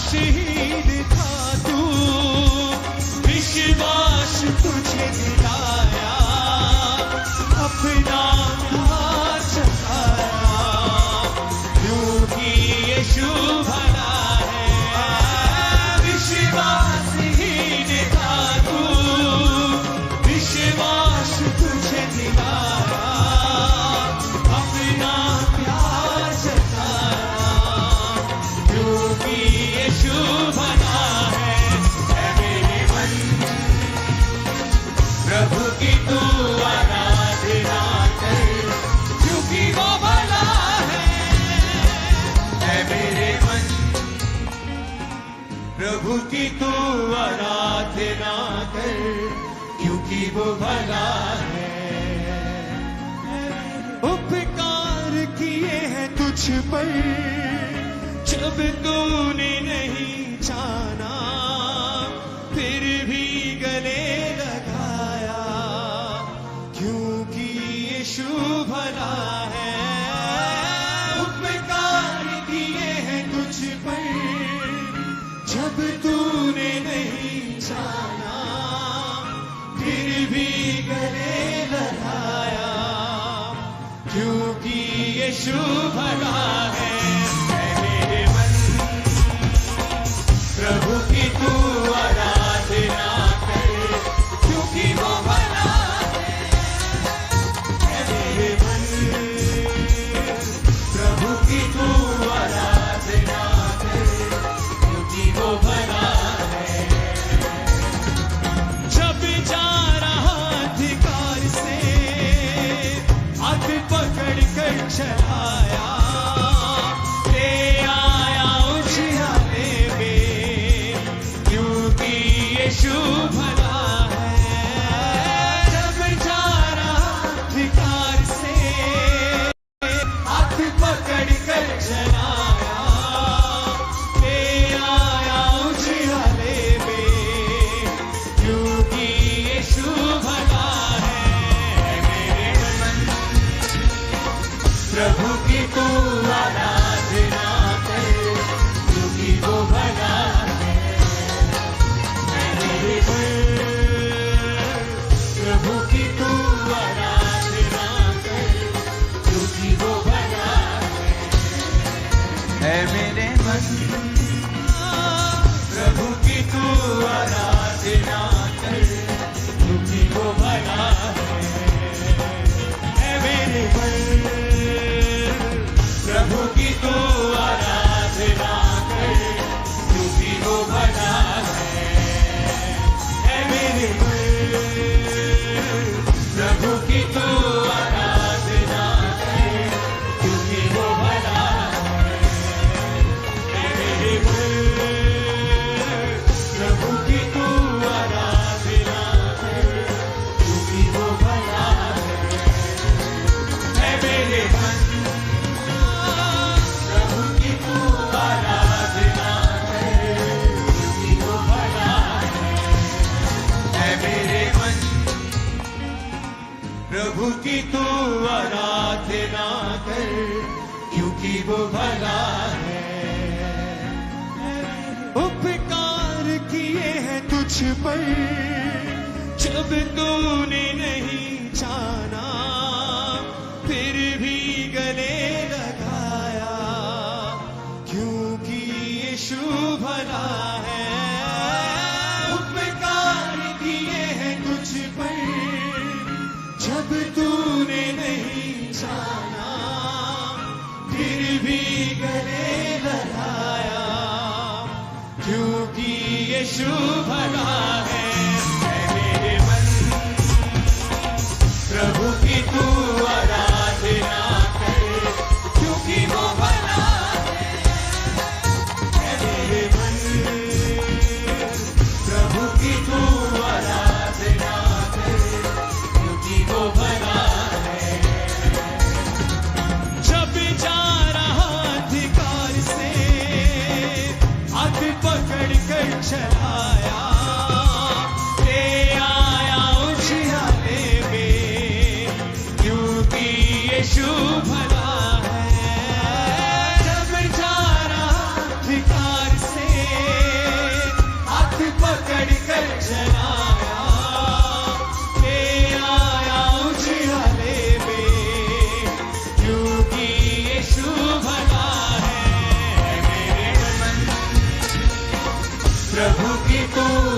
शहीद था तू, विश्वास तुझे दिलाया, अपना प्यार जताया, क्योंकि यीशु भला है। विश्वासहीन था तू, विश्वास तुझे दिलाया, अपना प्यार जताया, क्योंकि यीशु भला है। ऐ मेरे मन प्रभु की तू आराधना कर, क्योंकि वो भला है। ऐ मेरे मन प्रभु की तू आराधना कर, क्योंकि वो भला है। उपकार किए हैं तुझ पर जब तूने नहीं जाना, फिर भी गले लगाया, क्योंकि यीशु भला है। उपकार किए हैं तुझ पर जब तूने नहीं जाना, फिर भी गले लगाया, क्योंकि यीशु भला है। ऐ मेरे मन प्रभु की तू आराधना कर, क्योंकि वो भला है। ऐ मेरे मन प्रभु की तू आराधना कर, क्योंकि वो भला है। जब जा रहा अधिकार से हाथ पकड़ कर चलाया, ले आया उजियाले में, क्योंकि यीशु भला है। जब जा रहा अधिकार से हाथ पकड़ कर चलाया, ले आया उजियाले में, क्योंकि यीशु भला है। मेरे मन प्रभु की तू आराधना कर, क्योंकि वो भला है। मेरे मन प्रभु की तू आराधना कर, क्योंकि वो भला है। ऐ मेरे मन प्रभु की तू आराधना कर, क्योंकि वो भला है। ऐ मेरे मन प्रभु की तू आराधना कर, क्योंकि वो भला है। ऐ मेरे मन प्रभु की तू आराधना कर, क्योंकि वो भला है। ऐ मेरे मन प्रभु की तू आराधना कर, क्योंकि वो भला है। ऐ मेरे मन प्रभु की तू आराधना कर, क्योंकि वो भला है। ऐ मेरे मन प्रभु की तू आराधना कर, क्योंकि वो भला है। उपकार किए हैं तुझ पर जब तूने नहीं जाना, फिर भी गले लगाया, क्योंकि यीशु भला है। उपकार किए हैं तुझ पर जब तूने नहीं जाना, फिर भी गले लगाया, क्योंकि यीशु भला है। ऐ मेरे मन प्रभु की तू आराधना कर, क्योंकि वो भला है। ऐ मेरे मन प्रभु की तू आराधना कर, क्योंकि वो भला है। जब जा रहा अधिकार से हाथ पकड़ कर चलाया, प्रभु की तू